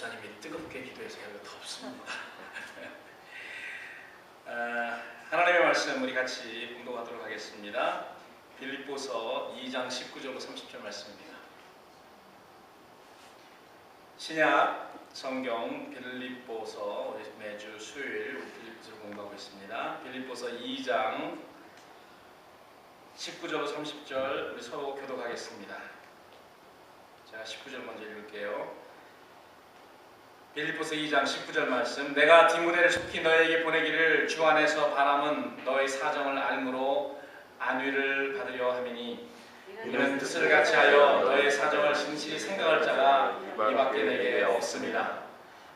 목사님이 뜨겁게 기도해서 덥습니다. 하나님의 말씀 우리 같이 공독하도록 하겠습니다. 빌립보서 2장 19절로 30절 말씀입니다. 신약 성경 빌립보서 우리 매주 수요일 빌립보서를 공부하고 있습니다. 빌립보서 2장 19절로 30절 우리 서로 교독하겠습니다. 제가 19절 먼저 읽을게요. 빌립보서 2장 19절 말씀. 내가 디모데를 속히 너에게 보내기를 주 안에서 바람은 너의 사정을 알므로 안위를 받으려 함이니 이는 뜻을 같이 하여 너의 사정을 진실히 생각할 자가 이밖에 내게 없습니다.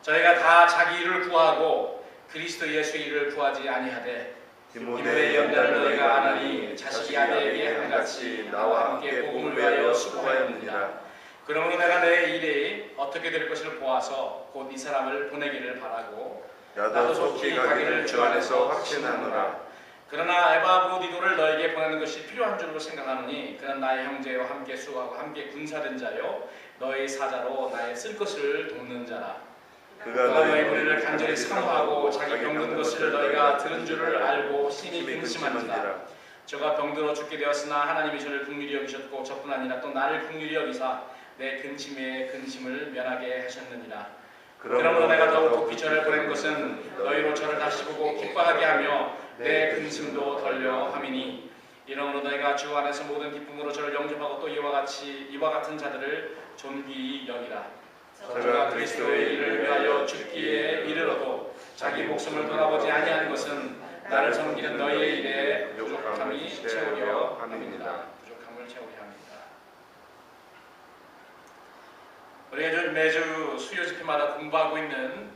저희가 다 자기 일을 구하고 그리스도 예수 일을 구하지 아니하되 디모데의 연단을 너희가 아나니 자식이 아내에게 함같이 나와 함께 복음을 위하여 수고하였느니라. 그러므로 내가 내 일이 어떻게 될 것을 보아서 곧 이 사람을 보내기를 바라고 나도 속히 가기를 주 안에서 확신하노라. 그러나 에바브로디도를 너에게 보내는 것이 필요한 줄로 생각하노니 그는 나의 형제와 함께 수고하고 함께 군사된 자요 너의 사자로 나의 쓸 것을 돕는 자라. 그가 너의 무리를 간절히 사모하고 자기 병든 것을 너희가 들은 줄을 알고 심히 근심한지라. 저가 병들어 죽게 되었으나 하나님이 저를 긍휼히 여기셨고 저뿐 아니라 또 나를 긍휼히 여기사 내 근심에 근심을 면하게 하셨느니라. 그러므로 내가 더욱 높이 저를 보낸 것은 너희로 저를 다시 보고 기뻐하게 하며 내 근심도 덜려 함이니 이러므로 너희가 주 안에서 모든 기쁨으로 저를 영접하고 또 이와 같은 자들을 존귀히 여기라. 저가 그리스도의 일을 위하여 죽기에 이르러도 자기 목숨을 돌아보지 아니하는 것은 나를 섬기는 너희의 일에 부족함이 채우려 함입니다. 부족함을 채우려 합니다. 우리가 매주 수요 집회마다 공부하고 있는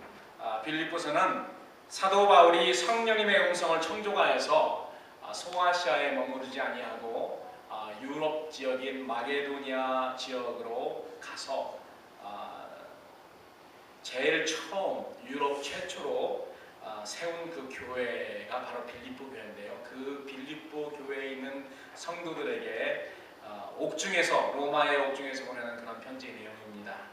빌립보서는 사도 바울이 성령님의 음성을 청종하여서 소아시아에 머무르지 아니하고 유럽 지역인 마게도니아 지역으로 가서 제일 처음 유럽 최초로 세운 그 교회가 바로 빌립보 교회인데요. 그 빌립보 교회에 있는 성도들에게 옥중에서 로마의 옥중에서 보내는 그런 편지의 내용입니다.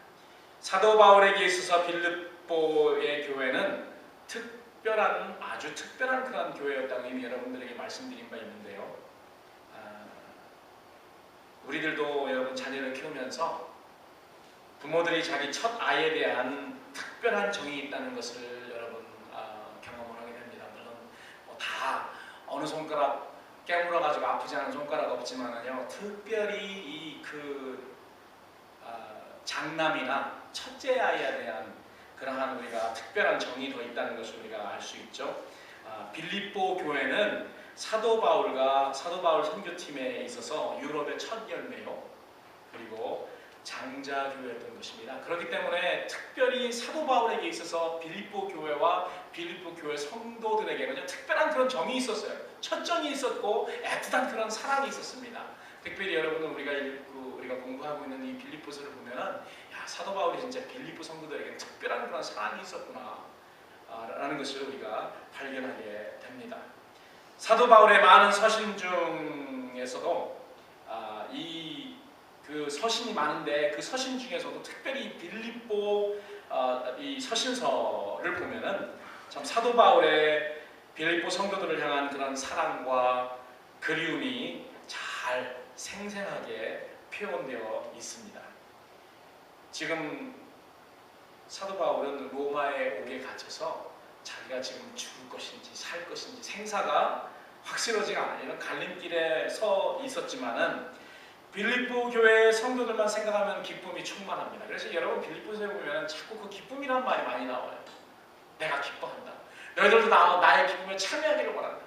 사도 바울에게 있어서 빌립보의 교회는 아주 특별한 그런 교회였다고 이미 여러분들에게 말씀드린 바 있는데요. 우리들도 여러분 자녀를 키우면서 부모들이 자기 첫 아이에 대한 특별한 정이 있다는 것을 여러분 경험을 하게 됩니다. 물론 다 어느 손가락 깨물어 가지고 아프지 않은 손가락 없지만요, 특별히 장남이나 첫째 아이에 대한 그러한 우리가 특별한 정이 더 있다는 것을 우리가 알 수 있죠. 빌립보 교회는 사도 바울 선교팀에 있어서 유럽의 첫 열매요. 그리고 장자 교회였던 것입니다. 그렇기 때문에 특별히 사도 바울에게 있어서 빌립보 교회와 빌립보 교회 성도들에게 특별한 그런 정이 있었어요. 첫정이 있었고 애틋한 그런 사랑이 있었습니다. 특별히 여러분은 우리가 공부하고 있는 이 빌립보서를 보면은 사도 바울이 진짜 빌립보 성도들에게 특별한 그런 사랑이 있었구나 라는 것을 우리가 발견하게 됩니다. 사도 바울의 많은 서신 중에서도 그 서신이 많은데 그 서신 중에서도 특별히 빌립보 이 서신서를 보면은 참 사도 바울의 빌립보 성도들을 향한 그런 사랑과 그리움이 잘 생생하게 표현되어 있습니다. 지금 사도 바울은 로마의 옥에 갇혀서 자기가 지금 죽을 것인지 살 것인지 생사가 확실하지가 않아요. 이런 갈림길에 서 있었지만은 빌립보 교회 성도들만 생각하면 기쁨이 충만합니다. 그래서 여러분 빌립보서에 보면 자꾸 그 기쁨이라는 말이 많이 나와요. 내가 기뻐한다. 너희들도 나의 기쁨에 참여하기를 원한다.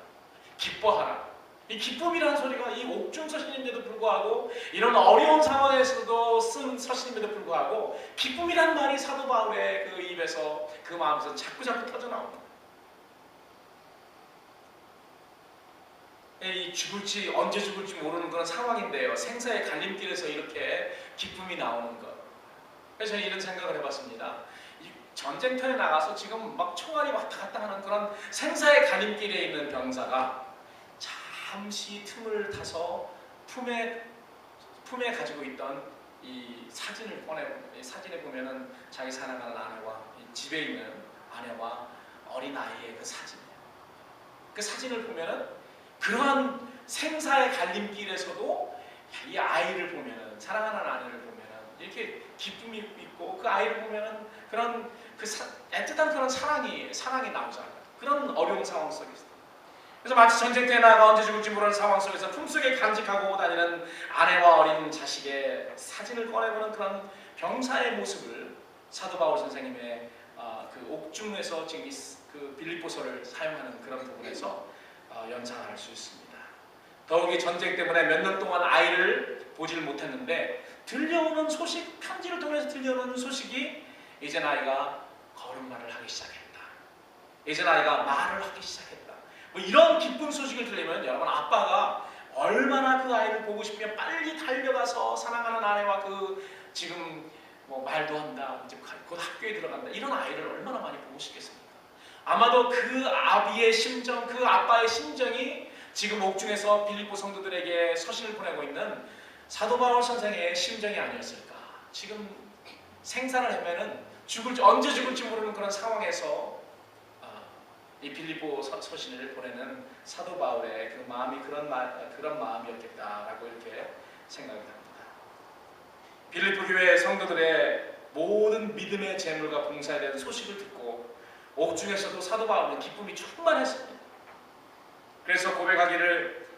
기뻐하라. 이 기쁨이라는 소리가 이 옥중 서신인데도 불구하고 이런 어려운 상황에서도 쓴 서신임에도 불구하고 기쁨이라는 말이 사도 바울의 그 입에서 그 마음에서 자꾸 터져나옵니다. 언제 죽을지 모르는 그런 상황인데요. 생사의 갈림길에서 이렇게 기쁨이 나오는 것. 그래서 저는 이런 생각을 해봤습니다. 전쟁터에 나가서 지금 막 총알이 왔다 갔다 하는 그런 생사의 갈림길에 있는 병사가 잠시 틈을 타서 품에 가지고 있던 이 사진을 꺼내봅니다. 이 사진에 보면은 자기 사랑하는 아내와 집에 있는 아내와 어린 아이의 그 사진이에요. 그 사진을 보면은 그러한 생사의 갈림길에서도 이 아이를 보면은, 사랑하는 아내를 보면은 이렇게 기쁨이 있고, 그 아이를 보면은 그런 애틋한 그런 사랑이 나오잖아요. 그런 어려운 상황 속에서. 그래서 마치 전쟁 때 나가 언제 죽을지 모르는 상황 속에서 품속에 간직하고 다니는 아내와 어린 자식의 사진을 꺼내보는 그런 병사의 모습을 사도 바울 선생님의 그 옥중에서 지금 그 빌립보서를 사용하는 그런 부분에서 연상할 수 있습니다. 더욱이 전쟁 때문에 몇 년 동안 아이를 보지를 못했는데 들려오는 소식, 편지를 통해서 들려오는 소식이 이제 아이가 걸음마를 하기 시작했다. 이제 아이가 말을 하기 시작했다. 뭐 이런 기쁜 소식을 들리면 여러분, 아빠가 얼마나 그 아이를 보고 싶으면 빨리 달려가서 사랑하는 아내와 그 지금 뭐 말도 한다, 이제 곧 학교에 들어간다, 이런 아이를 얼마나 많이 보고 싶겠습니까? 아마도 그 아비의 심정, 그 아빠의 심정이 지금 옥중에서 빌립보 성도들에게 서신을 보내고 있는 사도 바울 선생의 심정이 아니었을까. 지금 생사를 헤매는 언제 죽을지 모르는 그런 상황에서 이 빌립보 서신을 보내는 사도 바울의 그 마음이 그런 마음이었겠다라고 이렇게 생각이 됩니다. 빌립보 교회 성도들의 모든 믿음의 재물과 봉사에 대한 소식을 듣고 옥중에서도 사도 바울은 기쁨이 충만했습니다. 그래서 고백하기를,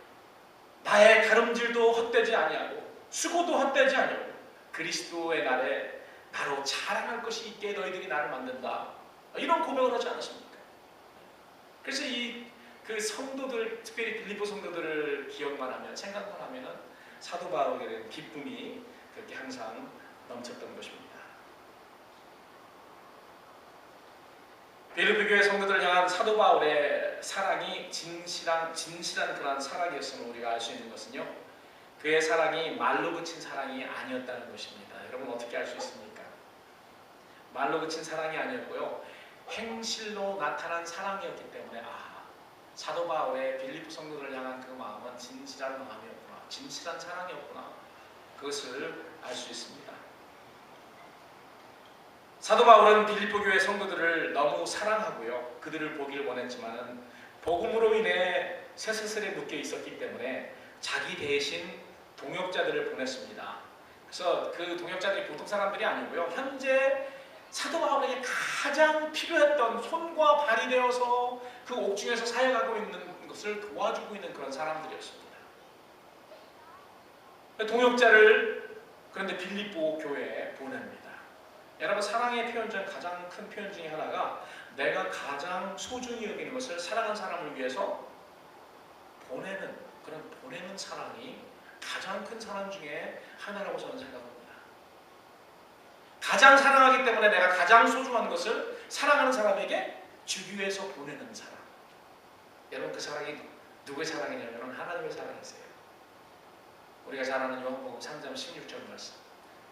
나의 다름질도 헛되지 아니하고 수고도 헛되지 아니하고 그리스도의 날에 나로 자랑할 것이 있게 너희들이 나를 만든다, 이런 고백을 하지 않으십니까? 그래서 그 성도들, 특별히 빌립보 성도들을 기억만 하면, 생각만 하면은 사도 바울에 대한 기쁨이 그렇게 항상 넘쳤던 것입니다. 빌립보 교회 성도들을 향한 사도 바울의 사랑이 진실한 그런 사랑이었음을 우리가 알 수 있는 것은요, 그의 사랑이 말로 그친 사랑이 아니었다는 것입니다. 여러분, 어떻게 알 수 있습니까? 말로 그친 사랑이 아니었고요, 행실로 나타난 사랑이었기 때문에 사도 바울의 빌립보 성도들을 향한 그 마음은 진실한 마음이었구나, 진실한 사랑이었구나, 그것을 알 수 있습니다. 사도 바울은 빌립보 교회 성도들을 너무 사랑하고요, 그들을 보기를 원했지만 복음으로 인해 쇠사슬에 묶여 있었기 때문에 자기 대신 동역자들을 보냈습니다. 그래서 그 동역자들이 보통 사람들이 아니고요, 현재 사도 바울에게 가장 필요했던, 손과 발이 되어서 그 옥중에서 사역하고 있는 것을 도와주고 있는 그런 사람들이었습니다. 동역자를 그런데 빌립보 교회에 보냅니다. 여러분, 사랑의 표현 중 가장 큰 표현 중에 하나가 내가 가장 소중히 여기는 것을 사랑하는 사람을 위해서 보내는 사랑이 가장 큰 사랑 중에 하나라고 저는 생각합니다. 가장 사랑하기 때문에 내가 가장 소중한 것을 사랑하는 사람에게 주기 위해서 보내는 사랑. 여러분, 그 사랑이 누구의 사랑이냐면 하나님의 사랑이세요. 우리가 잘 아는 요한복음 3장 16절 말씀,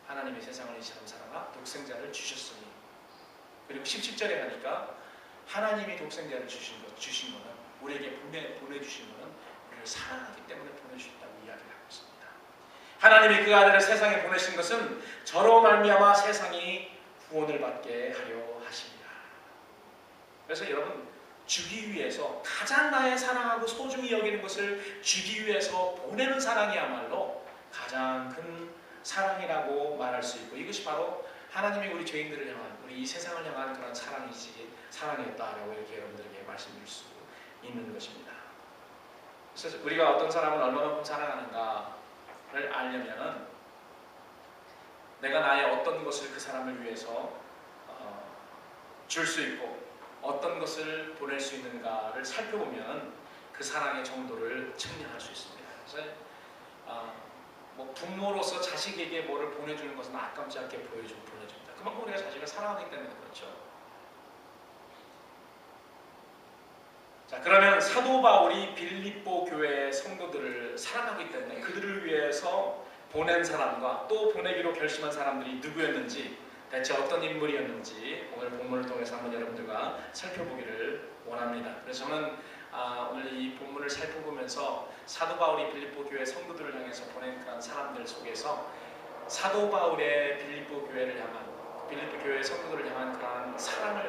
하나님이 세상을 이처럼 사랑하 독생자를 주셨으니, 그리고 17절에 가니까 하나님이 독생자를 주신 것은 우리에게 보내주신 것은 우리를 사랑하기 때문에 보내주셨다고 이야기를 하고 있습니다. 하나님이 그 아들을 세상에 보내신 것은 저로 말미암아 세상이 구원을 받게 하려 하십니다. 그래서 여러분, 주기 위해서, 가장 나의 사랑하고 소중히 여기는 것을 주기 위해서 보내는 사랑이야말로 가장 큰 사랑이라고 말할 수 있고, 이것이 바로 하나님이 우리 죄인들을 향한, 우리 이 세상을 향한 그런 사랑이었다라고 이렇게 여러분들에게 말씀드릴 수 있는 것입니다. 그래서 우리가 어떤 사람을 얼마만큼 사랑하는가를 알려면 내가 나의 어떤 것을 그 사람을 위해서 줄 수 있고 어떤 것을 보낼 수 있는가를 살펴보면 그 사랑의 정도를 측량할 수 있습니다. 그래서 부모로서 자식에게 뭐를 보내주는 것은 아깝지 않게 보내줍니다. 그만큼 우리가 자식을 사랑하기 때문에 그렇죠. 자, 그러면 사도 바울이 빌립보 교회의 성도들을 사랑하기 때문에 그들을 위해서 보낸 사람과 또 보내기로 결심한 사람들이 누구였는지, 대체 어떤 인물이었는지 오늘 본문을 통해서 한번 여러분들과 살펴보기를 원합니다. 그래서 저는 오늘 이 본문을 살펴보면서 사도 바울이 빌립보 교회 성도들을 향해서 보낸 그런 사람들 속에서 사도 바울의 빌립보 교회를 향한, 빌립보 교회 성도들을 향한 그런 사랑을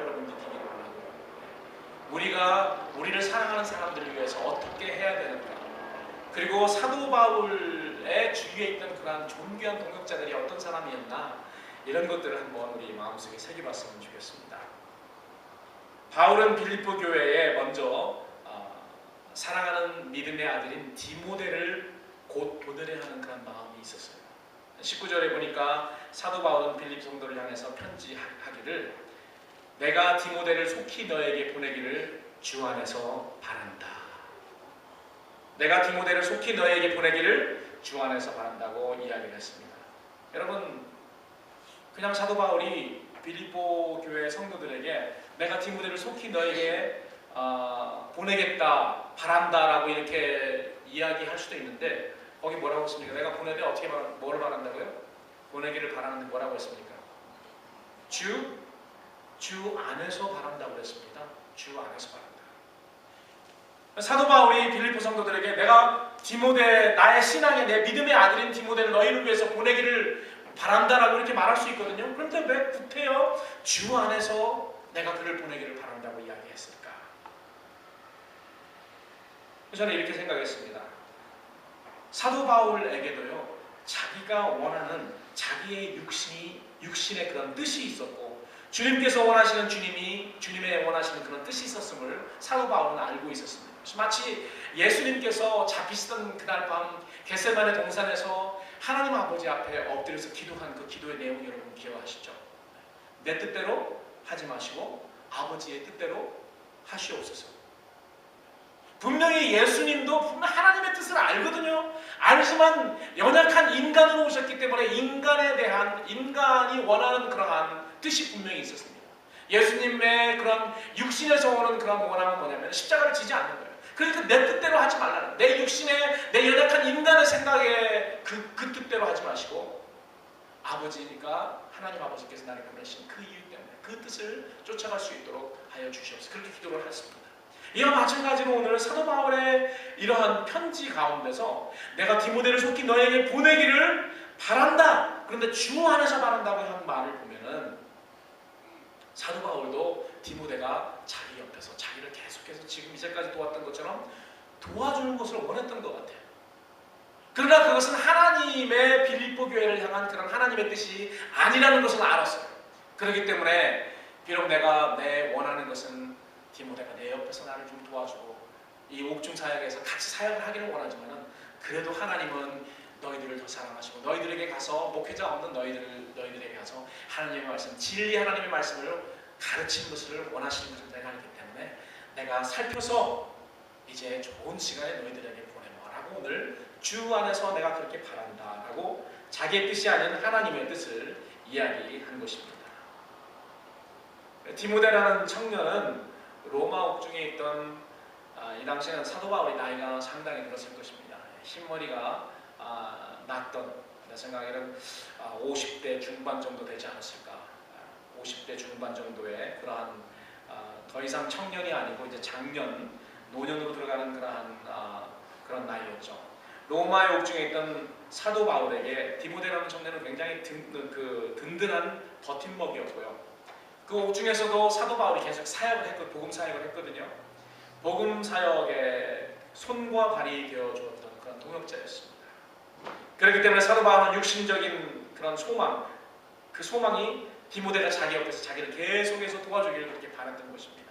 우리가 우리를 사랑하는 사람들을 위해서 어떻게 해야 되는가, 그리고 사도 바울의 주위에 있던 그러한 존귀한 동역자들이 어떤 사람이었나, 이런 것들을 한번 우리 마음속에 새겨봤으면 좋겠습니다. 바울은 빌립보 교회에 먼저 사랑하는 믿음의 아들인 디모데를 곧 보내려 하는 그런 마음이 있었어요. 19절에 보니까 사도 바울은 빌립 성도를 향해서 편지하기를 내가 디모데를 속히 너에게 보내기를 주 안에서 바란다. 내가 디모데를 속히 너에게 보내기를 주 안에서 바란다고 이야기를 했습니다. 여러분, 그냥 사도 바울이 빌립보 교회 성도들에게 내가 디모데를 속히 너에게 보내겠다, 바란다라고 이렇게 이야기할 수도 있는데, 거기 뭐라고 했습니까? 내가 보내되 어떻게 뭐를 바란다고요? 보내기를 바라는데 뭐라고 했습니까? 주 안에서 바란다고 그랬습니다. 주 안에서 바란다. 사도 바울이 빌립보 성도들에게 내가 디모데, 나의 신앙의 내 믿음의 아들인 디모데를 너희를 위해서 보내기를 바란다라고 이렇게 말할 수 있거든요. 그런데 왜 구태여 주 안에서 내가 그를 보내기를 바란다고 이야기했을까? 저는 이렇게 생각했습니다. 사도 바울에게도요, 자기가 원하는 자기의 육신의 그런 뜻이 있었고, 주님께서 원하시는 주님의 원하시는 그런 뜻이 있었음을 사도 바울은 알고 있었습니다. 마치 예수님께서 잡히시던 그날 밤 겟세마네 동산에서 하나님 아버지 앞에 엎드려서 기도한 그 기도의 내용 여러분 기억하시죠? 내 뜻대로 하지 마시고 아버지의 뜻대로 하시옵소서. 분명히 예수님도 분명 하나님의 뜻을 알거든요. 알지만 연약한 인간으로 오셨기 때문에 인간이 원하는 그러한 뜻이 분명히 있었습니다. 예수님의 그런 육신에서 오는 그런 원함은 뭐냐면 십자가를 지지 않는 거예요. 그러니까 내 뜻대로 하지 말라는, 내 육신의, 내 연약한 인간의 생각에 그 뜻대로 하지 마시고 아버지니까 하나님 아버지께서 나를 보내신 그 이유 때문에 그 뜻을 쫓아갈 수 있도록 하여 주시옵소서. 그렇게 기도를 했습니다. 이와 마찬가지로 오늘 사도 바울의 이러한 편지 가운데서 내가 디모데를 속히 너에게 보내기를 바란다, 그런데 주 안에서 바란다고 한 말을 보면은 사도 바울도 디모데가 자기 옆에서 자기를 계속해서 지금 이제까지 도왔던 것처럼 도와주는 것을 원했던 것 같아요. 그러나 그것은 하나님의 빌립보 교회를 향한 그런 하나님의 뜻이 아니라는 것을 알았어요. 그렇기 때문에 비록 내가 내 원하는 것은 디모데가 내 옆에서 나를 좀 도와주고 이 옥중 사역에서 같이 사역을 하기를 원하지만은, 그래도 하나님은 너희들을 더 사랑하시고 너희들에게 가서, 목회자 없는 너희들에게 가서 하나님의 말씀, 진리 하나님의 말씀을 가르치는 것을 원하시는 것을 내가 알기 때문에 내가 살펴서 이제 좋은 시간에 너희들에게 보내노라고 오늘 주 안에서 내가 그렇게 바란다라고 자기의 뜻이 아닌 하나님의 뜻을 이야기한 것입니다. 디모데라는 청년은 로마 옥중에 있던, 이 당시에는 사도 바울의 나이가 상당히 들었을 것입니다. 흰머리가 났던, 내 생각에는 50대 중반 정도 되지 않았을까. 50대 중반 정도의 그러한 더 이상 청년이 아니고 이제 장년, 노년으로 들어가는 그런 나이였죠. 로마의 옥중에 있던 사도 바울에게 디모데라는 청년은 굉장히 든든한 버팀목이었고요. 그 옥중에서도 사도 바울이 계속 복음 사역을 했거든요. 복음 사역에 손과 발이 되어 주었던 그런 동역자였습니다. 그렇기 때문에 사도 바울은 육신적인 그런 소망, 그 소망이 디모데가 자기 옆에서 자기를 계속해서 도와주기를 그렇게 바랐던 것입니다.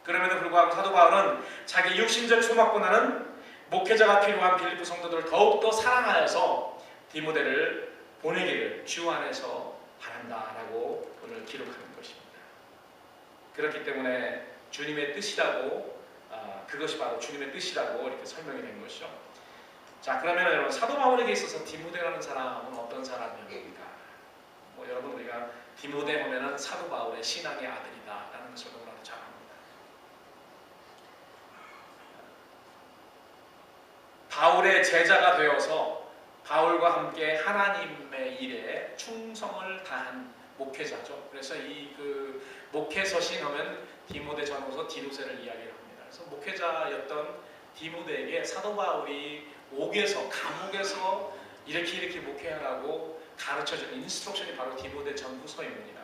그럼에도 불구하고 사도 바울은 자기 육신적 소망보다는 목회자가 필요한 빌립보 성도들을 더욱더 사랑하여서 디모데를 보내기를 주 안에서 바란다라고 오늘 기록하는 것입니다. 그렇기 때문에 주님의 뜻이라고, 그것이 바로 주님의 뜻이라고 이렇게 설명이 된 것이죠. 자, 그러면 여러분, 사도 바울에게 있어서 디모데라는 사람은 어떤 사람입니까? 여러분, 우리가 디모데 보면은 사도 바울의 신앙의 아들이다라는 것을 너무나도 잘 압니다. 바울의 제자가 되어서 바울과 함께 하나님의 일에 충성을 다한 목회자죠. 그래서 이 목회 서신하면 디모데전후서 디도서를 이야기를 합니다. 그래서 목회자였던 디모데에게 사도 바울이 감옥에서 이렇게 목회하라고 가르쳐준 인스트럭션이 바로 디모데전후서입니다.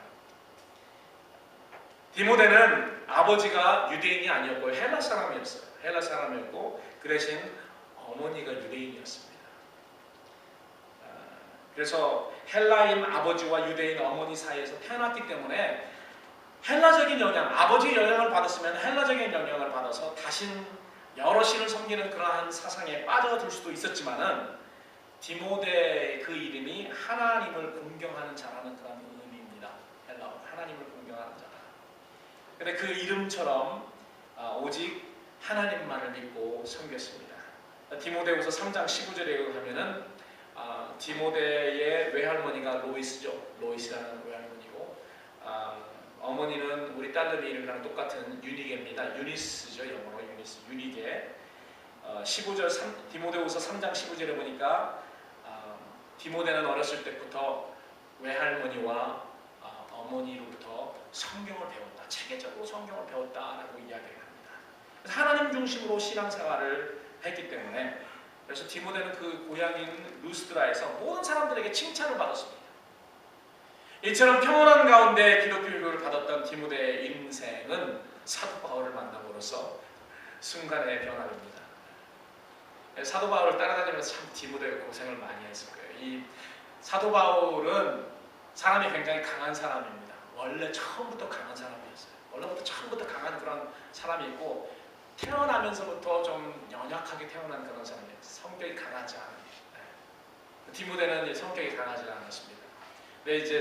디모데는 아버지가 유대인이 아니었고 헬라 사람이었어요. 헬라 사람이었고 그 대신 어머니가 유대인이었습니다. 그래서 헬라인 아버지와 유대인 어머니 사이에서 태어났기 때문에 헬라적인 영향, 아버지의 영향을 받았으면 헬라적인 영향을 받아서 다신 여러 신을 섬기는 그러한 사상에 빠져들 수도 있었지만은 디모데 그 이름이 하나님을 공경하는 자라는 그런 의미입니다. 헬라어 하나님을 공경하는 자다. 근데 그 이름처럼 오직 하나님만을 믿고 섬겼습니다. 디모데후서 3장 19절에 가면은 디모데의 외할머니가 로이스죠. 로이스라는 외할머니고 어머니는 우리 딸내미 이름이랑 똑같은 유니게입니다. 유니스죠. 영어로 유니스, 유니게. 15절 디모데후서 3장 15절에 보니까 디모데는 어렸을 때부터 외할머니와 어머니로부터 성경을 배웠다. 체계적으로 성경을 배웠다라고 이야기를 합니다. 그래서 하나님 중심으로 신앙생활을 했기 때문에 그래서 디모데는 그 고향인 루스드라에서 모든 사람들에게 칭찬을 받았습니다. 이처럼 평온한 가운데 기독교 교육을 받았던 디모데의 인생은 사도 바울을 만남으로써 순간의 변화입니다. 사도 바울을 따라다니면서 참 디모데가 고생을 많이 했을 거예요. 이 사도 바울은 사람이 굉장히 강한 사람입니다. 원래 처음부터 강한 사람이었어요. 원래부터 처음부터 강한 그런 사람이고 태어나면서부터 좀 연약하게 태어난 그런 사람이에요. 성격이 강하지 않아요. 디모데는 성격이 강하지 않았습니다. 근데 이제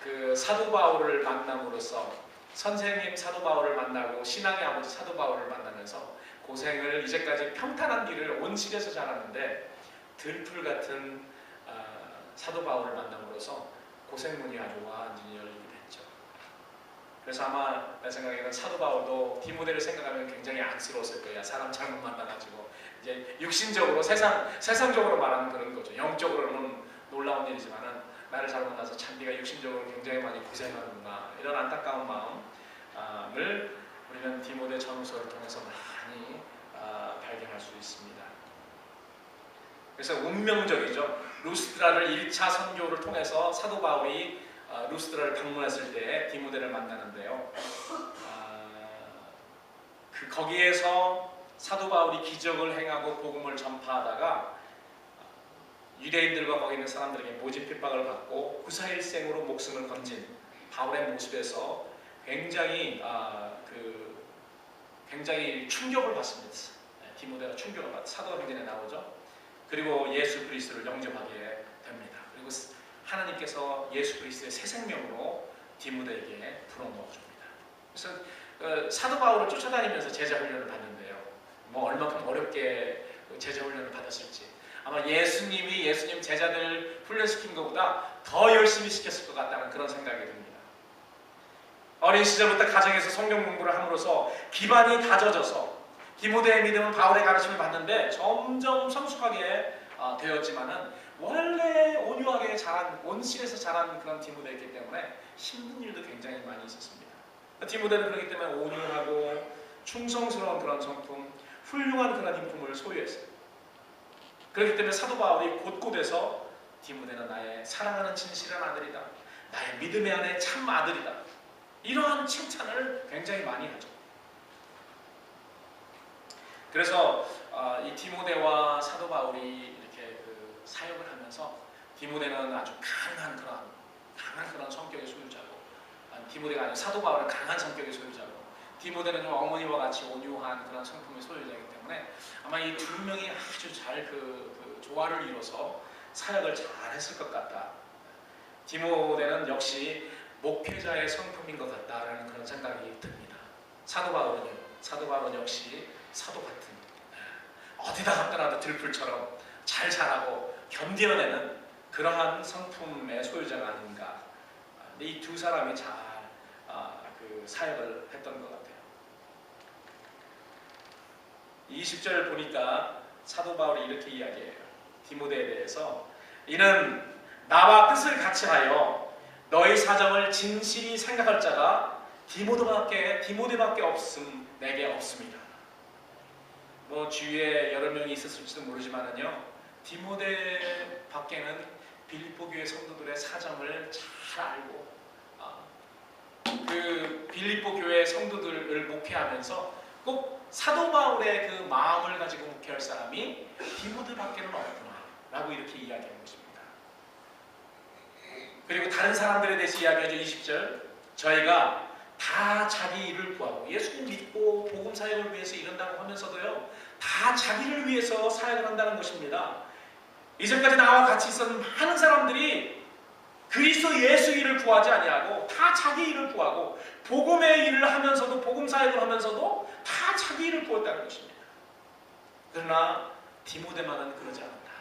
그 사도 바울을 만남으로써 선생님 사도 바울을 만나고 신앙의 아버지 사도 바울을 만나면서 고생을 이제까지 평탄한 길을 온실에서 자랐는데 들풀 같은 사도 바울을 만남으로써 고생문이 아주 완전히 열리게 됐죠. 그래서 아마 내 생각에는 사도 바울도 디모데를 생각하면 굉장히 안쓰러웠을 거예요. 사람 잘못 만나가지고 이제 육신적으로 세상적으로 말하는 그런 거죠. 영적으로는 놀라운 일이지만은 나를 잘못 만나서 참 네가 육신적으로 굉장히 많이 고생하는구나 이런 안타까운 마음을 우리는 디모데 전후서를 통해서 많이 발견할 수 있습니다. 그래서 운명적이죠. 루스드라를 1차 선교를 통해서 사도 바울이 루스드라를 방문했을 때 디모데를 만나는데요. 거기에서 사도 바울이 기적을 행하고 복음을 전파하다가 유대인들과 거기 있는 사람들에게 모진 핍박을 받고 구사일생으로 목숨을 건진 바울의 모습에서 굉장히 굉장히 충격을 받습니다. 디모데가 충격을 받 사도행전에 나오죠. 그리고 예수 그리스도를 영접하게 됩니다. 그리고 하나님께서 예수 그리스도의 새 생명으로 디모데에게 불어넣어줍니다. 그래서 사도 바울을 쫓아다니면서 제자 훈련을 받는데요. 뭐 얼마큼 어렵게 제자 훈련을 받았을지 아마 예수님 제자들 훈련시킨 것보다 더 열심히 시켰을 것 같다는 그런 생각이 듭니다. 어린 시절부터 가정에서 성경 공부를 함으로써 기반이 다져져서 디모데의 믿음은 바울의 가르침을 받는데 점점 성숙하게 되었지만은 원래 온유하게 자란 온실에서 자란 그런 디모데였기 때문에 힘든 일도 굉장히 많이 있었습니다. 디모데는 그렇기 때문에 온유하고 충성스러운 그런 성품, 훌륭한 그런 인품을 소유했어요. 그렇기 때문에 사도 바울이 곳곳에서 디모데는 나의 사랑하는 진실한 아들이다. 나의 믿음의 안에 참 아들이다. 이러한 칭찬을 굉장히 많이 하죠. 그래서 이 디모데와 사도 바울이 이렇게 사역을 하면서 디모데는 아주 강한 그런 성격의 소유자고 디모데가 아니라 사도 바울은 강한 성격의 소유자고 디모데는 좀 어머니와 같이 온유한 그런 성품의 소유자이기 때문에 아마 이 두 명이 아주 잘 조화를 이뤄서 사역을 잘 했을 것 같다. 디모데는 역시 목회자의 성품인 것 같다라는 그런 생각이 듭니다. 사도 바울은 역시 사도 같은 어디다 갖다 놔도 들풀처럼 잘 자라고 견뎌내는 그러한 성품의 소유자가 아닌가. 근데 이 두 사람이 잘 사역을 했던 것 같아요. 20절 보니까 사도 바울이 이렇게 이야기해요. 디모데에 대해서 이는 나와 뜻을 같이 하여 너희 사정을 진실히 생각할 자가 디모데밖에 내게 없습니다. 뭐 주위에 여러 명이 있었을지도 모르지만은요, 디모데 밖에는 빌립보 교회 성도들의 사정을 잘 알고 그 빌립보 교회 성도들을 목회하면서 꼭 사도 바울의 그 마음을 가지고 목회할 사람이 디모데밖에는 없구나 라고 이렇게 이야기하는 것입니다. 그리고 다른 사람들에 대해서 이야기하죠. 20절, 저희가 다 자기 일을 구하고 예수님 믿고 복음 사역을 위해서 이른다고 하면서도요, 다 자기를 위해서 사역을 한다는 것입니다. 이전까지 나와 같이 있었던 많은 사람들이 그리스도 예수 일을 구하지 아니하고 다 자기 일을 구하고 복음의 일을 하면서도, 복음 사역을 하면서도 다 자기 일을 구했다는 것입니다. 그러나 디모데만은 그러지 않았다.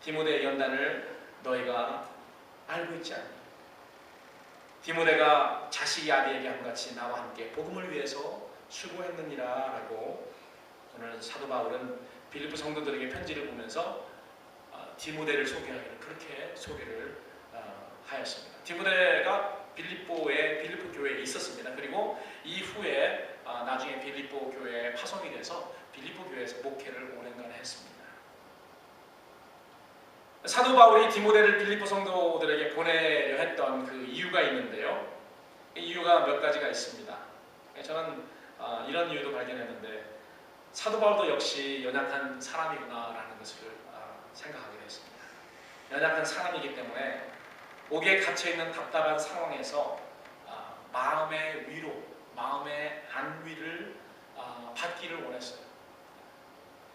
디모데의 연단을 너희가 알고 있지 않니? 디모데가 자식이 아비에게 한같이 나와 함께 복음을 위해서 수고했느니라 라고 오늘 사도 바울은 빌립보 성도들에게 편지를 보면서 디모데를 소개하기를 그렇게 소개를 하였습니다. 디모데가 빌립보 교회에 있었습니다. 그리고 이후에 나중에 빌립보 교회에 파송이 돼서 빌립보 교회에서 목회를 오랜간 했습니다. 사도 바울이 디모데를 빌립보 성도들에게 보내려 했던 그 이유가 있는데요. 이유가 몇 가지가 있습니다. 저는 이런 이유도 발견했는데 사도 바울도 역시 연약한 사람이구나라는 것을 생각하게 됐습니다. 연약한 사람이기 때문에 옥에 갇혀있는 답답한 상황에서 마음의 위로, 마음의 안위를 받기를 원했어요.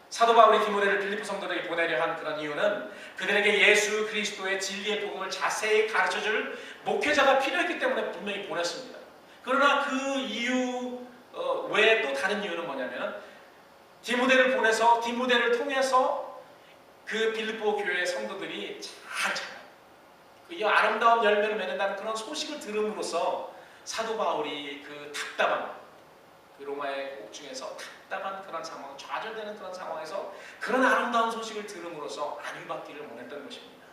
사도 바울이 디모데를 빌립보 성도들에게 보내려 한 그런 이유는 그들에게 예수 그리스도의 진리의 복음을 자세히 가르쳐줄 목회자가 필요했기 때문에 분명히 보냈습니다. 그러나 그 이유 외에 또 다른 이유는 뭐냐면 디모데를 보내서 디모데를 통해서 그 빌립보 교회 성도들이 잘 자라요. 이 아름다운 열매를 맺는다는 그런 소식을 들음으로써 사도 바울이 그 답답한 그 로마의 옥중에서 답답한 그런 상황, 좌절되는 그런 상황에서 그런 아름다운 소식을 들음으로써 안위받기를 원했던 것입니다.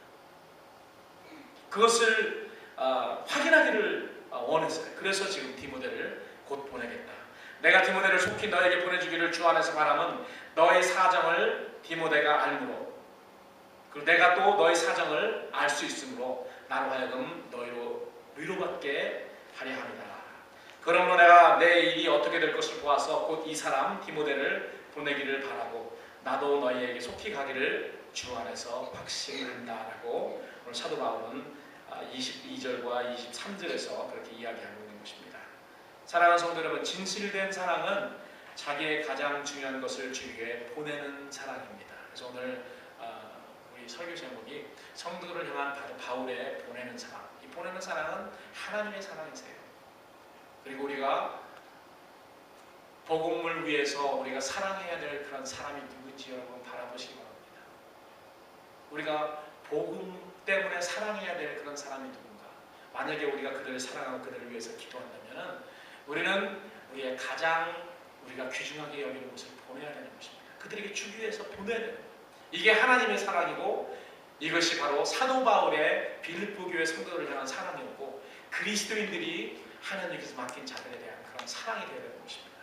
그것을 확인하기를 원했어요. 그래서 지금 디모데를 곧 보내겠다. 내가 디모데를 속히 너에게 보내주기를 주 안에서 바람은 너의 사정을 디모데가 알므로, 그리고 내가 또 너의 사정을 알 수 있으므로 나로 하여금 너희로 위로받게 하려 합니다. 그러므로 내가 내 일이 어떻게 될 것을 보아서 곧 이 사람 디모데를 보내기를 바라고 나도 너희에게 속히 가기를 주 안에서 확신한다라고 오늘 사도 바울은 22절과 23절에서 그렇게 이야기하고 있는 것입니다. 사랑하는 성도 여러분, 진실된 사랑은 자기의 가장 중요한 것을 주위에 보내는 사랑입니다. 그래서 오늘 우리 설교 제목이 성도를 향한 바울의 보내는 사랑. 이 보내는 사랑은 하나님의 사랑이세요. 그리고 우리가 복음을 위해서 우리가 사랑해야 될 그런 사람이 누군지 여러분 바라보시기 바랍니다. 우리가 복음 때문에 사랑해야 될 그런 사람이 누군가. 만약에 우리가 그들을 사랑하고 그들을 위해서 기도한다면 우리는 우리의 가장 우리가 귀중하게 여기는 것을 보내야 되는 것입니다. 그들에게 주기 위해서 보내야 되는 것입니다. 이게 하나님의 사랑이고 이것이 바로 사도 바울의 빌립보 교회 성도들을 향한 사랑이었고 그리스도인들이 하나님께서 맡긴 자들에 대한 그런 사랑이 되어야 되는 것입니다.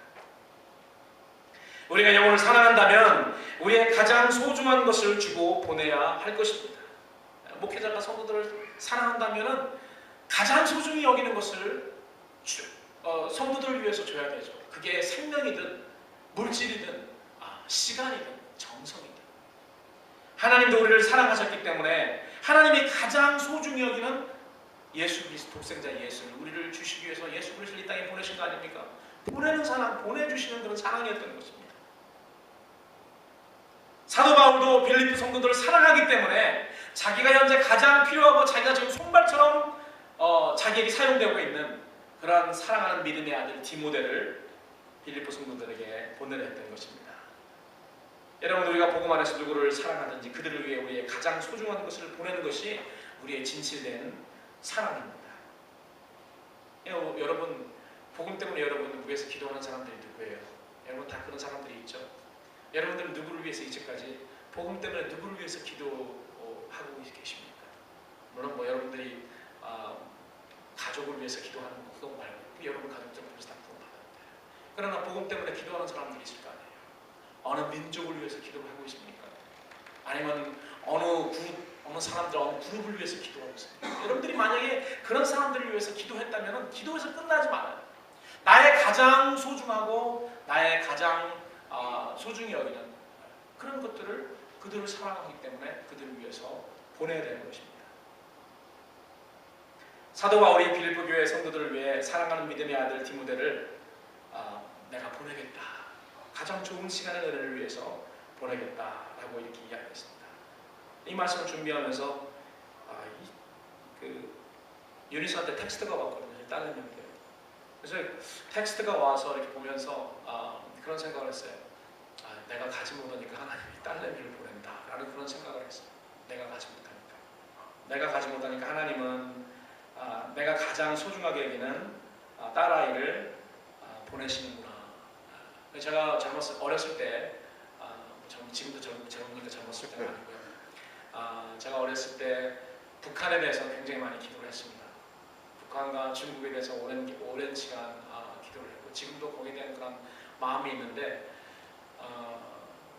우리가 영혼을 사랑한다면 우리의 가장 소중한 것을 주고 보내야 할 것입니다. 목회자가 성도들을 사랑한다면 가장 소중히 여기는 것을 성도들을 위해서 줘야 되죠. 그게 생명이든 물질이든 시간이든 정성이든 하나님도 우리를 사랑하셨기 때문에 하나님이 가장 소중히 여기는 예수 그리스도 독생자 예수를 우리를 주시기 위해서 예수 그리스도를 이 땅에 보내신 거 아닙니까? 보내는 사랑, 보내주시는 그런 사랑이었던 것입니다. 사도 바울도 빌립보 성도들을 사랑하기 때문에 자기가 현재 가장 필요하고 자기가 지금 손발처럼 자기에게 사용되고 있는 그런 사랑하는 믿음의 아들 디모데를 빌립보 성도들에게 보내려 했던 것입니다. 여러분, 우리가 복음 안에서 누구를 사랑하든지 그들을 위해 우리의 가장 소중한 것을 보내는 것이 우리의 진실된 사랑입니다. 여러분, 복음 때문에 여러분을 위해서 기도하는 사람들이 누구예요? 여러분 다 그런 사람들이 있죠. 여러분들은 누구를 위해서 이제까지 복음 때문에 누구를 위해서 기도하고 계십니까? 물론 여러분들이 가족을 위해서 기도하는 그거 말고 여러분 가족들 위해서 다 기도하는데, 그러나 복음 때문에 기도하는 사람들이 있을 거 아니에요. 어느 민족을 위해서 기도를 하고 있습니까? 아니면 어느 사람들, 어느 그룹을 위해서 기도하고 있습니까? 여러분들이 만약에 그런 사람들을 위해서 기도했다면 기도에서 끝나지 말아요. 가장 소중하고 나의 가장 소중히 여기는 그런 것들을 그들을 사랑하기 때문에 그들을 위해서 보내야 되는 것입니다. 사도 바울이 빌립보 교회 성도들을 위해 사랑하는 믿음의 아들 디모데를 내가 보내겠다. 가장 좋은 시간의 은혜를 위해서 보내겠다라고 이렇게 이야기했습니다. 이 말씀을 준비하면서 유니스한테 텍스트가 왔거든요. 딸내미한테. 그래서 텍스트가 와서 이렇게 보면서 그런 생각을 했어요. 내가 가지 못하니까 하나님이 딸내미를 보낸다라는 그런 생각을 했어요. 내가 가지 못하니까. 내가 가지 못하니까 하나님은 내가 가장 소중하게 여기는 딸아이를 보내시는구나. 제가 어렸을 때, 지금도 젊으니까 젊었을 때가 아니고요. 제가 어렸을 때 북한에 대해서 굉장히 많이 기도를 했습니다. 북한과 중국에 대해서 오랜 시간 기도를 했고 지금도 거기에 대한 그런 마음이 있는데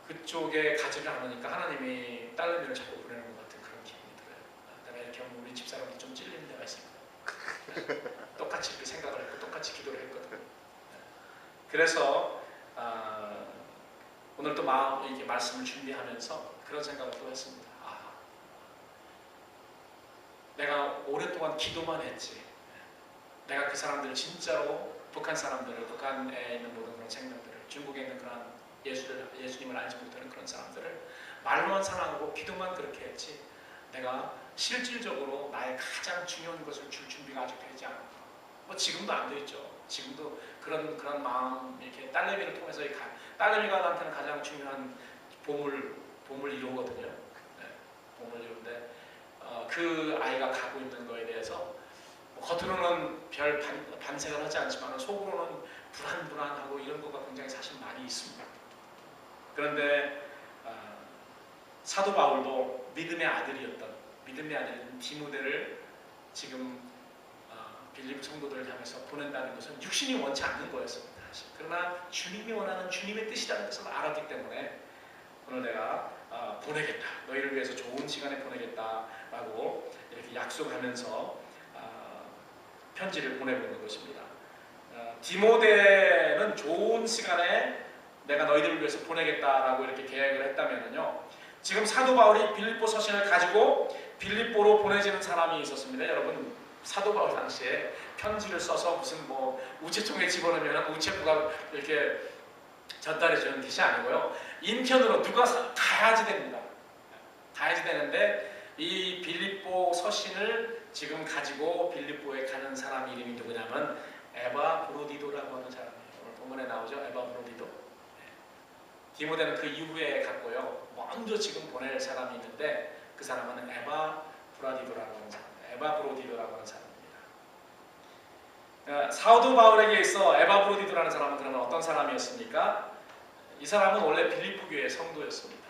그쪽에 가지를 않으니까 하나님이 딸내미를 자꾸 보내는 것 같은 그런 기분이 들어요. 내가 이렇게 하면 우리 집사람도 좀 찔리는 데가 있습니다. 똑같이 이렇게 생각을 했고 똑같이 기도를 했거든요. 그래서 오늘 또 이렇게 말씀을 준비하면서 그런 생각을 또 했습니다. 내가 오랫동안 기도만 했지. 내가 그 사람들을 진짜로 북한 사람들을, 북한에 있는 모든 그런 생명들을, 중국에 있는 그런 예수님을 알지 못하는 그런 사람들을 말로만 사랑하고 기도만 그렇게 했지. 내가 실질적으로 나의 가장 중요한 것을 줄 준비가 아직 되지 않았다. 뭐 지금도 안 돼 있죠. 지금도 그런 마음 이렇게 딸내미를 통해서 딸내미가 나한테는 가장 중요한 봄을 이루거든요. 네, 봄을 이루는데 그 아이가 가고 있는 거에 대해서 겉으로는 별 반색을 하지 않지만 속으로는 불안하고 이런 거가 굉장히 사실 많이 있습니다. 그런데 사도 바울도 믿음의 아들인 디모데를 지금 빌립보 성도들을 향해서 보낸다는 것은 육신이 원치 않는 거였습니다. 사실. 그러나 주님이 원하는 주님의 뜻이라는 것을 알았기 때문에 오늘 내가 보내겠다. 너희를 위해서 좋은 시간에 보내겠다라고 이렇게 약속하면서 편지를 보내보는 것입니다. 디모데는 좋은 시간에 내가 너희들을 위해서 보내겠다라고 이렇게 계획을 했다면요. 지금 사도 바울이 빌립보 서신을 가지고 빌립보로 보내지는 사람이 있었습니다. 여러분 사도 바울 당시에 편지를 써서 무슨 우체통에 집어넣으면 우체부가 이렇게 전달해 주는 뜻이 아니고요. 인편으로 누가 가야지 됩니다. 가야지 되는데 이 빌립보 서신을 지금 가지고 빌립보에 가는 사람 이름이 누구냐면 에바브로디도라고 하는 사람이에요. 오늘 본문에 나오죠. 에바브로디도. 디모데는 그 이후에 갔고요. 먼저 지금 보낼 사람이 있는데 그 사람은 에바브로디도라고 하는 사람입니다. 사도 바울에게 있어 에바브로디도라는 사람은 그러면 어떤 사람이었습니까? 이 사람은 원래 빌립보 교회의 성도였습니다.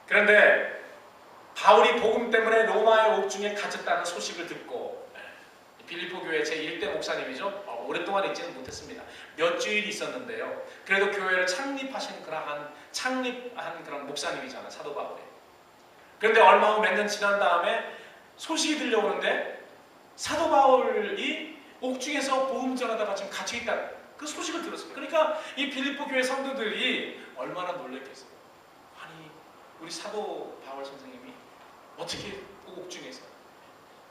그런데 바울이 복음 때문에 로마의 옥중에 갇혔다는 소식을 듣고 빌립보 교회 제1대 목사님이죠. 오랫동안 있지는 못했습니다. 몇 주일 있었는데요. 그래도 교회를 창립한 그런 목사님이잖아요. 사도 바울이. 그런데 얼마 후 몇 년 지난 다음에 소식이 들려오는데 사도 바울이 옥중에서 복음 전하다가 지금 갇혀있다. 그 소식을 들었습니다. 그러니까 이 빌립보 교회 성도들이 얼마나 놀랬겠어요. 아니 우리 사도 바울 선생님이 어떻게 옥중에서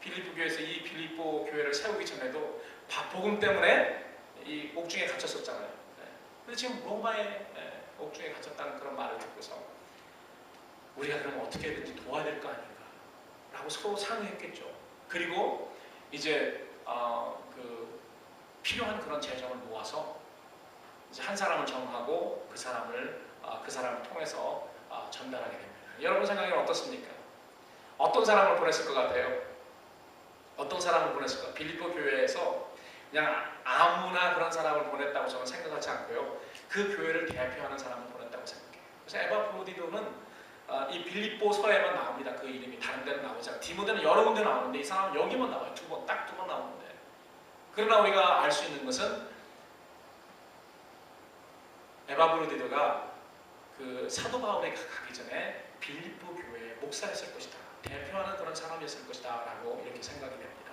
빌립보 교회에서 이 빌립보 교회를 세우기 전에도 복음 때문에 이 옥중에 갇혔었잖아요. 근데 지금 로마의 옥중에 갇혔다는 그런 말을 듣고서 우리가 그러면 어떻게든지 도와야 될 거 아닌가 라고 서로 상의했겠죠. 그리고 이제 필요한 그런 재정을 모아서 이제 한 사람을 정하고 그 사람을 통해서 전달하게 됩니다. 여러분 생각에는 어떻습니까? 어떤 사람을 보냈을 것 같아요? 어떤 사람을 보냈을까? 빌립보 교회에서 그냥 아무나 그런 사람을 보냈다고 저는 생각하지 않고요. 그 교회를 대표하는 사람을 보냈다고 생각해요. 그래서 에바브로디도는 이 빌립보서에만 나옵니다. 그 이름이 다른 데는 나오지 않아요. 디모데는 여러 군데 나오는데 이 사람은 여기만 나와요. 딱 두 번 나오는데. 그러나 우리가 알 수 있는 것은 에바브로디도가 그 사도 바울에 가기 전에 빌립보 교회의 목사였을 것이다. 대표하는 그런 사람이었을 것이다 라고 이렇게 생각이 됩니다.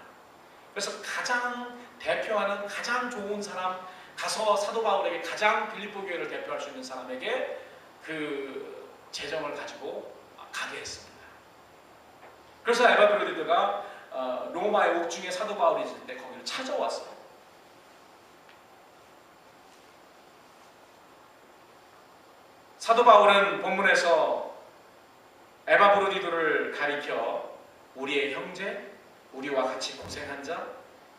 그래서 가장 대표하는 가장 좋은 사람, 가서 사도 바울에게 가장 빌립보 교회를 대표할 수 있는 사람에게 그 재정을 가지고 가게 했습니다. 그래서 에바브로디도가 로마의 옥중에 사도 바울이 있을 때 거기를 찾아왔어요. 사도 바울은 본문에서 에바브로디도를 가리켜 우리의 형제, 우리와 같이 고생한 자,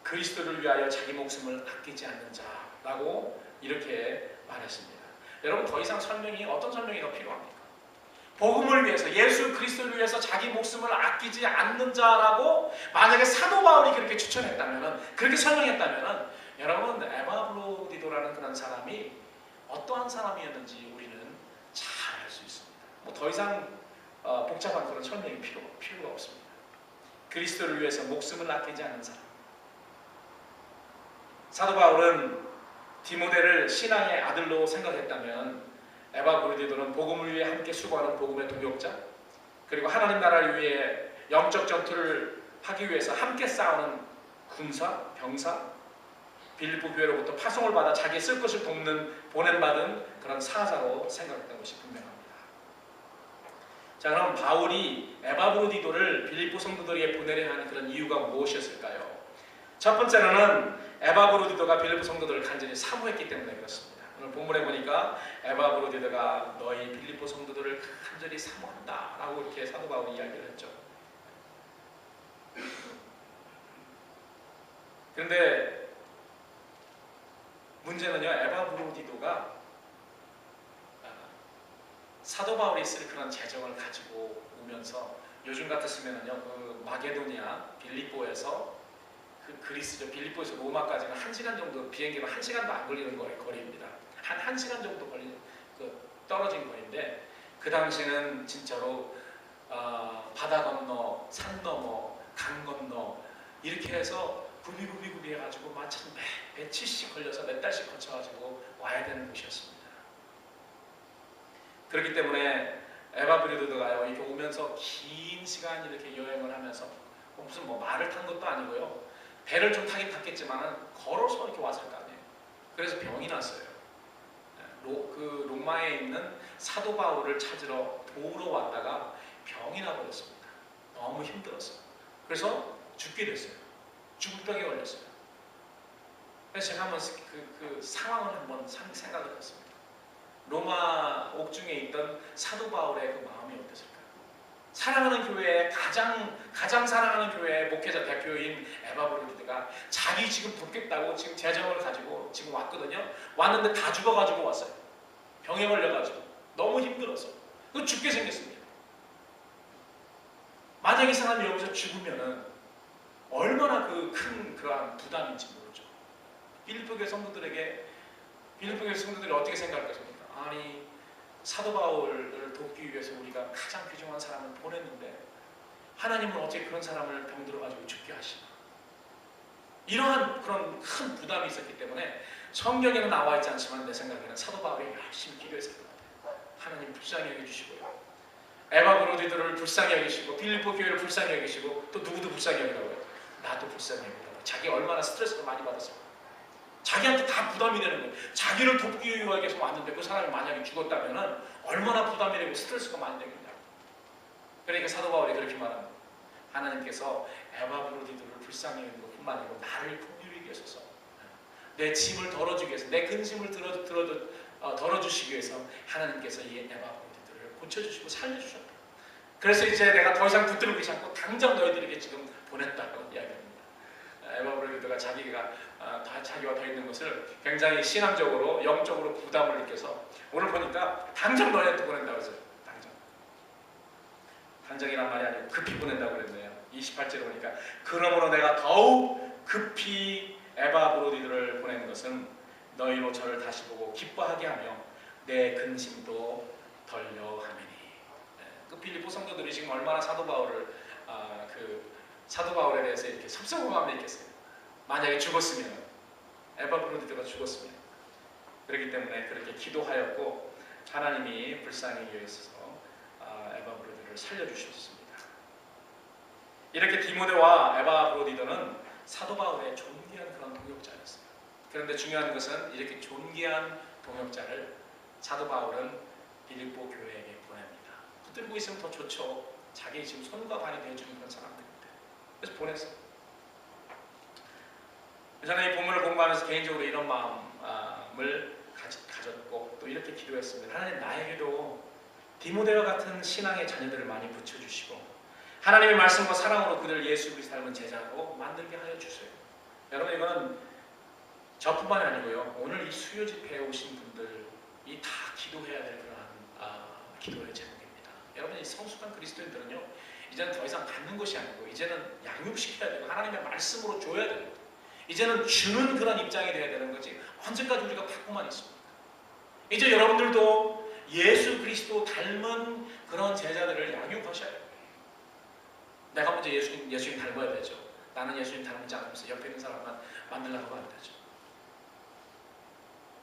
그리스도를 위하여 자기 목숨을 아끼지 않는 자라고 이렇게 말했습니다. 여러분, 더 이상 설명이, 어떤 설명이 더 필요합니까? 복음을 위해서, 예수 그리스도를 위해서 자기 목숨을 아끼지 않는 자라고 만약에 사도 바울이 그렇게 추천했다면, 그렇게 설명했다면, 여러분, 에바브로디도라는 그런 사람이 어떠한 사람이었는지 우리는 잘 알 수 있습니다. 뭐 더 이상 복잡한 그런 설명이 필요가 없습니다. 그리스도를 위해서 목숨을 아끼지 않는 사람. 사도 바울은 디모데를 신앙의 아들로 생각했다면, 에바브로디도는 복음을 위해 함께 수고하는 복음의 동역자, 그리고 하나님 나라를 위해 영적 전투를 하기 위해서 함께 싸우는 군사, 병사, 빌립보 교회로부터 파송을 받아 자기 쓸 것을 돕는 보냄받은 그런 사자로 생각했던 것이 분명합니다. 자, 그럼 바울이 에바브로디도를 빌립보 성도들에게 보내려 하는 그런 이유가 무엇이었을까요? 첫 번째로는 에바브로디도가 빌립보 성도들을 간절히 사모했기 때문에 그렇습니다. 오늘 본문에 보니까 에바브로디도가 너희 빌립보 성도들을 간절히 사모한다 라고 이렇게 사도 바울이 이야기를 했죠. 그런데 문제는요, 에바브로디도가 사도 바울이 쓸 그런 재정을 가지고 오면서, 요즘 같았으면은요, 그 마게도니아 빌립보에서 그 그리스죠, 빌립보에서 로마까지는 1시간 정도, 비행기로 1시간도 안 걸리는 거리입니다. 한 1시간 정도 걸린 떨어진 거리인데, 그 당시는 진짜로 바다 건너, 산 넘어, 강 건너 이렇게 해서 구비구비 해가지고 마침 며칠씩 걸려서 몇 달씩 거쳐가지고 와야 되는 곳이었습니다. 그렇기 때문에 에바브로디도가요, 이렇게 오면서 긴 시간 이렇게 여행을 하면서 무슨 뭐 말을 탄 것도 아니고요, 배를 좀 타긴 탔겠지만 걸어서 이렇게 왔을 거 아니에요. 그래서 병이 났어요. 그 로마에 있는 사도 바울을 찾으러 도우러 왔다가 병이 나버렸습니다. 너무 힘들었어요. 그래서 죽게 됐어요. 죽을 병에 걸렸어요. 그래서 제가 한번 그 상황을 한번 생각을 했습니다. 로마 옥중에 있던 사도 바울의 그 마음이 어땠을까요? 사랑하는 교회에 가장 사랑하는 교회의 목회자 대표인 에바브로디도가 자기 지금 돕겠다고 지금 재정을 가지고 지금 왔거든요. 왔는데 다 죽어가지고 왔어요. 병에 걸려가지고 너무 힘들어서 그 죽게 생겼습니다. 만약 이 사람이 여기서 죽으면은 얼마나 큰 그러한 부담인지 모르죠. 빌립보 교회 성도들이 어떻게 생각하겠습니까? 아니, 사도 바울을 돕기 위해서 우리가 가장 귀중한 사람을 보냈는데 하나님은 어떻게 그런 사람을 병들어 가지고 죽게 하시나? 이러한 그런 큰 부담이 있었기 때문에, 성경에는 나와 있지 않지만 내 생각에는 사도 바울이 열심히 기도했을 것 같아요. 하나님 불쌍히 여겨주시고요, 에바브로디도를 불쌍히 여기시고, 빌립보 교회를 불쌍히 여기시고, 또 누구도 불쌍히 여기라고요. 나도 불쌍히 여기라고. 자기 얼마나 스트레스를 많이 받았을까. 자기한테 다 부담이 되는 거예요. 자기를 돕기 위해서 왔는데 그 사람이 만약에 죽었다면 얼마나 부담이 되고 스트레스가 많이 되겠냐. 그러니까 사도 바울이 그렇게 말합니다. 하나님께서 에바브로디도를 불쌍히 여기는 것뿐만 아니고 나를 긍휼히 여기셔서 내 짐을 덜어주기 위해서, 내 근심을 덜어주시기 위해서 하나님께서 이 에바브로디도를 고쳐주시고 살려주셨다. 그래서 이제 내가 더 이상 붙들고 있지 않고 당장 너희들에게 지금 보냈다고 이야기합니다. 에바브로디도가 자기가 더 있는 것을 굉장히 신앙적으로, 영적으로 부담을 느껴서 오늘 보니까 당장 너희한테 보낸다고 했어요. 당장이란 말이 아니고 급히 보낸다고 그랬네요. 28절에 보니까 그러므로 내가 더욱 급히 에바브로디도를 보내는 것은 너희로 저를 다시 보고 기뻐하게 하며 내 근심도 덜려 함이니. 그 빌립보 성도들이 지금 얼마나 사도 바울에 대해서 이렇게 섭섭한 마음이 있겠어요. 만약에 죽었으면, 에바브로디도가 죽었으면. 그렇기 때문에 그렇게 기도하였고 하나님이 불쌍히 여기셔서 에바브로디도를 살려주셨습니다. 이렇게 디모데와 에바브로디도는 사도 바울의 존귀한 그런 동역자였어요. 그런데 중요한 것은 이렇게 존귀한 동역자를 사도 바울은 빌립보 교회에게 보냅니다. 붙들고 있으면 더 좋죠. 자기 지금 손과 발이 되어주는 그런 사람들인데. 그래서 보냈어요. 저는 이 본문을 공부하면서 개인적으로 이런 마음을 가졌고 또 이렇게 기도했습니다. 하나님, 나에게도 디모데와 같은 신앙의 자녀들을 많이 붙여주시고 하나님의 말씀과 사랑으로 그들 예수 그리스도 닮은 제자로 만들게 하여 주세요. 여러분, 이거는 저뿐만이 아니고요, 오늘 이 수요 집회에 오신 분들이 다 기도해야 될 그런 기도의 제목입니다. 여러분, 이 성숙한 그리스도인들은요, 이제는 더 이상 받는 것이 아니고 이제는 양육시켜야 되고 하나님의 말씀으로 줘야 되고 이제는 주는 그런 입장이 되어야 되는 거지, 언제까지 우리가 받고만 있습니까? 이제 여러분들도 예수 그리스도 닮은 그런 제자들을 양육하셔야 돼요. 내가 먼저 예수님 닮아야 되죠. 나는 예수님 닮지 않으면서 옆에 있는 사람만 만들려고 하면 되죠.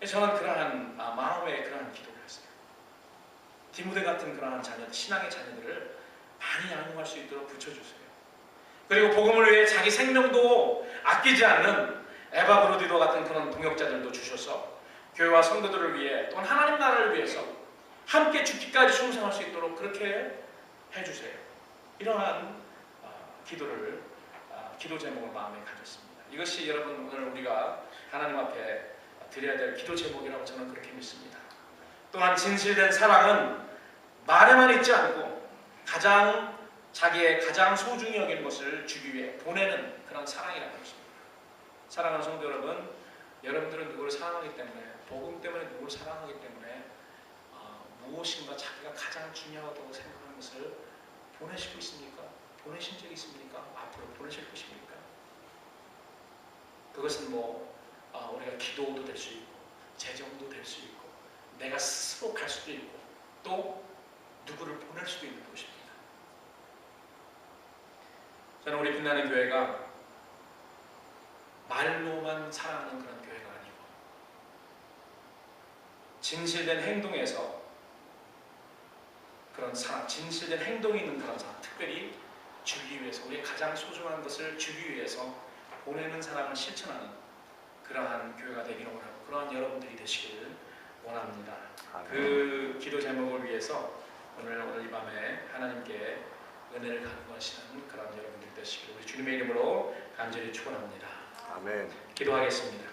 저는 그러한 마음의 그러한 기도를 했어요. 디모데 같은 그러한 자녀들, 신앙의 자녀들을 많이 양육할 수 있도록 붙여주세요. 그리고 복음을 위해 자기 생명도 아끼지 않는 에바브로디도 같은 그런 동역자들도 주셔서 교회와 성도들을 위해 또한 하나님 나라를 위해서 함께 죽기까지 충성할 수 있도록 그렇게 해주세요. 이러한 기도 제목을 마음에 가졌습니다. 이것이 여러분 오늘 우리가 하나님 앞에 드려야 될 기도 제목이라고 저는 그렇게 믿습니다. 또한 진실된 사랑은 말에만 있지 않고 자기의 가장 소중히 여기는 것을 주기 위해 보내는 그런 사랑이라는 것입니다. 사랑하는 성도 여러분, 여러분들은 누구를 사랑하기 때문에, 복음 때문에 누구를 사랑하기 때문에 무엇인가 자기가 가장 중요하다고 생각하는 것을 보내시고 있습니까? 보내신 적이 있습니까? 앞으로 보내실 것입니까? 그것은 우리가 기도도 될 수 있고 재정도 될 수 있고 내가 스스로 갈 수도 있고 또 누구를 보낼 수도 있는 것입니다. 저는 우리 빛나는 교회가 말로만 사랑하는 그런 교회가 아니고 진실된 행동에서 그런 사랑, 진실된 행동이 있는 그런 사랑, 특별히 주기 위해서, 우리의 가장 소중한 것을 주기 위해서 보내는 사랑을 실천하는 그러한 교회가 되기를 원하고 그러한 여러분들이 되시기를 원합니다. 그 기도 제목을 위해서 오늘 이 밤에 하나님께 은혜를 간구하시는 그런 여러분들 되시기를 우리 주님의 이름으로 간절히 축원합니다. 아멘. 기도하겠습니다.